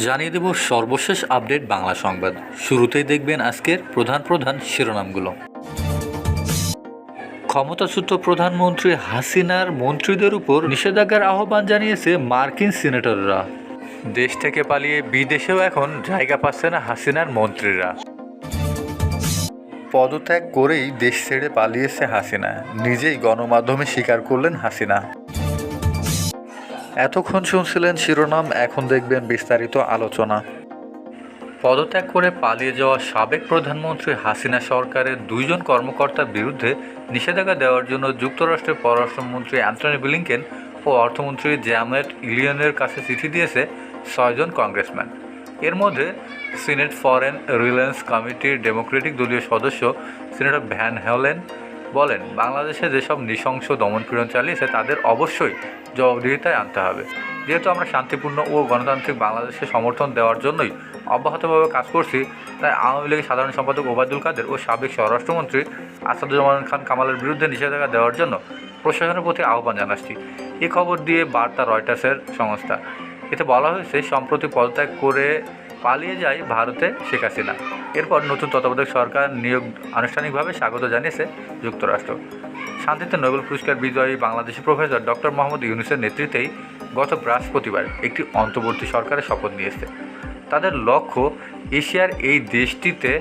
জানিয়ে দেব সর্বশেষ আপডেট বাংলা সংবাদ। শুরুতেই দেখবেন আজকের প্রধান শিরোনামগুলো। ক্ষমতাচ্যুত প্রধানমন্ত্রী হাসিনার মন্ত্রীদের উপর নিষেধাজ্ঞার আহ্বান জানিয়েছে মার্কিন সিনেটররা। দেশ থেকে পালিয়ে বিদেশেও এখন জায়গা পাচ্ছে না হাসিনার মন্ত্রীরা। পদত্যাগ করেই দেশ ছেড়ে পালিয়েছে হাসিনা, নিজেই গণমাধ্যমে স্বীকার করলেন হাসিনা। এতক্ষণ শুনছিলেন শিরোনাম, এখন দেখবেন বিস্তারিত আলোচনা। পদত্যাগ করে পালিয়ে যাওয়া সাবেক প্রধানমন্ত্রী হাসিনা সরকারের 2 জন কর্মকর্তার বিরুদ্ধে নিষেধাজ্ঞা দেওয়ার জন্য যুক্তরাষ্ট্রের পররাষ্ট্রমন্ত্রী অ্যান্টনি ব্লিংকেন ও অর্থমন্ত্রী জ্যানেট ইয়েলেনের কাছে চিঠি দিয়েছে 6 জন কংগ্রেসম্যান। এর মধ্যে সিনেট ফরেন রিলেশনস কমিটির ডেমোক্রেটিক দলীয় সদস্য সিনেটর ভ্যান হেলেন বলেন, বাংলাদেশে যেসব নৃশংস দমনপীড়ন চালিয়েছে তাদের অবশ্যই জবাবদিহিতায় আনতে হবে। যেহেতু আমরা শান্তিপূর্ণ ও গণতান্ত্রিক বাংলাদেশকে সমর্থন দেওয়ার জন্যই অব্যাহতভাবে কাজ করছি, তাই আওয়ামী লীগের সাধারণ সম্পাদক ওবায়দুল কাদের ও সাবেক স্বরাষ্ট্রমন্ত্রী আসাদুজ্জামান খান কামালের বিরুদ্ধে নিষেধাজ্ঞা দেওয়ার জন্য প্রশাসনের প্রতি আহ্বান জানাচ্ছি। এই খবর দিয়ে বার্তা রয়টার্সের সংস্থা। এতে বলা হয়েছে, সম্প্রতি পদত্যাগ করে পালিয়ে যায় ভারতে শেখ হাসিনা। এরপর নতুন তত্ত্বাবধায়ক সরকার নিয়োগ আনুষ্ঠানিকভাবে স্বাগত জানিয়েছে যুক্তরাষ্ট্র। শান্তিতে নোবেল পুরস্কার বিজয়ী বাংলাদেশি প্রফেসর ডক্টর মোহাম্মদ ইউনূসের নেতৃত্বেই গত বৃহস্পতিবার একটি অন্তর্বর্তী সরকারের শপথ নিয়েছে। তাদের লক্ষ্য এশিয়ার এই দেশটিতে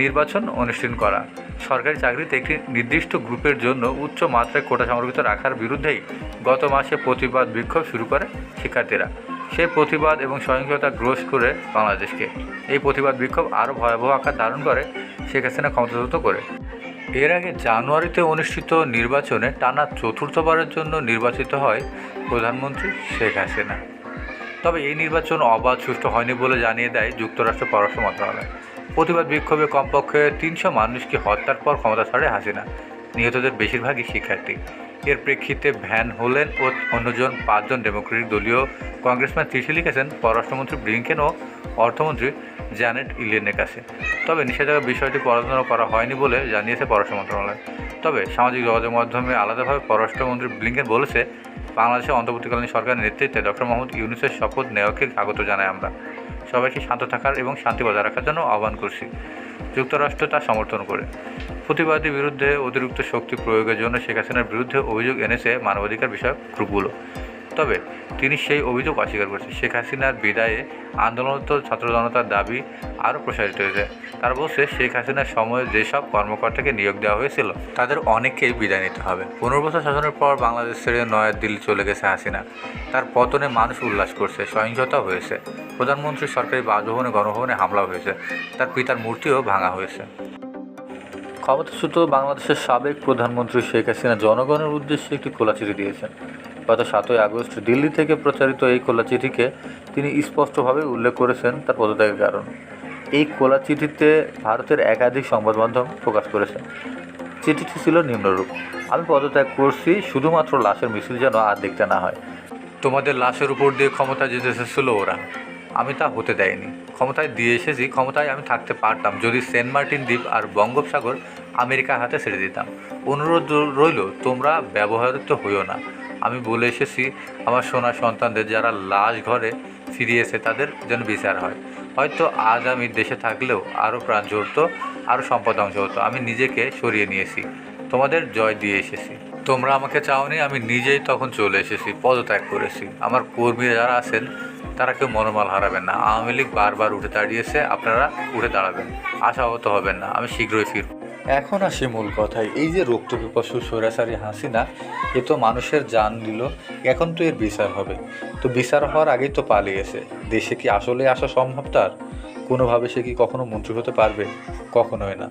নির্বাচন অনুষ্ঠিত করা। সরকারি চাকরিতে একটি নির্দিষ্ট গ্রুপের জন্য উচ্চ মাত্রায় কোটা সংরক্ষিত রাখার বিরুদ্ধেই গত মাসে প্রতিবাদ বিক্ষোভ শুরু করে শিক্ষার্থীরা। সেই প্রতিবাদ এবং সহিংসতা গ্রস্ত করে বাংলাদেশকে। এই প্রতিবাদ বিক্ষোভ আরও ভয়াবহ আকার ধারণ করে শেখ হাসিনা ক্ষমতাচ্যুত করে। এর আগে জানুয়ারিতে অনুষ্ঠিত নির্বাচনে টানা চতুর্থবারের জন্য নির্বাচিত হয় প্রধানমন্ত্রী শেখ হাসিনা। তবে এই নির্বাচন অবাধ সুষ্ঠু হয়নি বলে জানিয়ে দেয় যুক্তরাষ্ট্র পররাষ্ট্র মন্ত্রণালয়। প্রতিবাদ বিক্ষোভে কমপক্ষে 300 মানুষকে হত্যার পর ক্ষমতা ছাড়ে হাসিনা। নিহতদের বেশিরভাগই শিক্ষার্থী। এর প্রেক্ষিতে ভ্যান হোলেন ও অন্যজন 5 জন ডেমোক্রেটিক দলীয় কংগ্রেসম্যান চিঠি লিখেছেন পররাষ্ট্রমন্ত্রী ব্লিংকেন ও অর্থমন্ত্রী জ্যানেট ইয়েলেনের কাছে। তবে নিষেধাজ্ঞার বিষয়টি পড়াশোনা করা হয়নি বলে জানিয়েছে পররাষ্ট্র মন্ত্রণালয়। তবে সামাজিক যোগাযোগ মাধ্যমে আলাদাভাবে পররাষ্ট্রমন্ত্রী ব্লিংকেন বলেছে, বাংলাদেশের অন্তর্বর্তীকালীন সরকারের নেতৃত্বে ডক্টর মোহাম্মদ ইউনূসের শপথ নেওয়াকে স্বাগত জানাই। আমরা সবাইকে শান্ত থাকার এবং শান্তি বজায় রাখার জন্য আহ্বান করছি। যুক্তরাষ্ট্র তা সমর্থন করে। প্রতিবাদীর বিরুদ্ধে অতিরিক্ত শক্তি প্রয়োগের জন্য শেখ হাসিনার বিরুদ্ধে অভিযোগ এনেছে মানবাধিকার বিষয়ক গ্রুপগুলো। তবে তিনি সেই অভিযোগ অস্বীকার করেছেন। শেখ হাসিনার বিদায়ে আন্দোলনরত ছাত্র জনতার দাবি আরও প্রসারিত হয়েছে। তারা বলছে, শেখ হাসিনার সময়ে যেসব কর্মকর্তাকে নিয়োগ দেওয়া হয়েছিল তাদের অনেককেই বিদায় নিতে হবে। 15 বছর শাসনের পর বাংলাদেশ ছেড়ে নয়াদিল্লি চলে গেছে হাসিনা। তার পতনে মানুষ উল্লাস করছে, সহিংসতা হয়েছে। প্রধানমন্ত্রী সরকারি বাসভবনে গণভবনে হামলা হয়েছে, তার পিতার মূর্তিও ভাঙা হয়েছে। ক্ষমতাচ্যুত বাংলাদেশের সাবেক প্রধানমন্ত্রী শেখ হাসিনা জনগণের উদ্দেশ্যে একটি খোলা চিঠি দিয়েছেন। গত 7ই আগস্ট দিল্লি থেকে প্রচারিত এই খোলা চিঠিকে তিনি স্পষ্টভাবে উল্লেখ করেছেন তার পদত্যাগের কারণ। এই খোলা চিঠিতে ভারতের একাধিক সংবাদ মাধ্যম প্রকাশ করেছেন। চিঠিটি ছিল নিম্নরূপ: আমি পদত্যাগ করছি শুধুমাত্র লাশের মিছিল যেন আর দেখতে না হয়। তোমাদের লাশের উপর দিয়ে ক্ষমতা যেতে এসেছিল ওরা, আমি তা হতে দেয়নি। ক্ষমতায় দিয়ে এসেছি, ক্ষমতায় আমি থাকতে পারতাম যদি সেন্ট মার্টিন দ্বীপ আর বঙ্গোপসাগর আমেরিকার হাতে ছেড়ে দিতাম। অনুরোধ রইল, তোমরা ব্যবহৃত হইও না। আমি বলে এসেছি, আমার সোনা সন্তানদের যারা লাশ ঘরে ফিরিয়েছে তাদের যেন বিচার হয়। হয়তো আজ আমি দেশে থাকলেও আরও প্রাণ ঝরতো, আরও সম্পদ ধ্বংস হতো। আমি নিজেকে সরিয়ে নিয়েছি, তোমাদের জয় দিয়ে এসেছি। তোমরা আমাকে চাওনি, আমি নিজেই তখন চলে এসেছি, পদত্যাগ করেছি। আমার কর্মীরা যারা আছেন তারা কেউ মনোবল হারাবেন না। আওয়ামী লীগ বারবার উঠে দাঁড়িয়েছে, আপনারা উঠে দাঁড়াবেন, আশাহত হবেন না। আমি শীঘ্রই ফিরব। এখন আসি মূল কথায়। এই যে রক্তপিপাসু স্বৈরাচারী হাসিনা, এ তো মানুষের জান দিল, এখন তো এর বিচার হবে। তো বিচার হওয়ার আগেই তো পালিয়েছে। দেশে কি আসলে আসা সম্ভব তার? কোনোভাবে সে কি কখনো মন্ত্রী হতে পারবে? কখনোই না।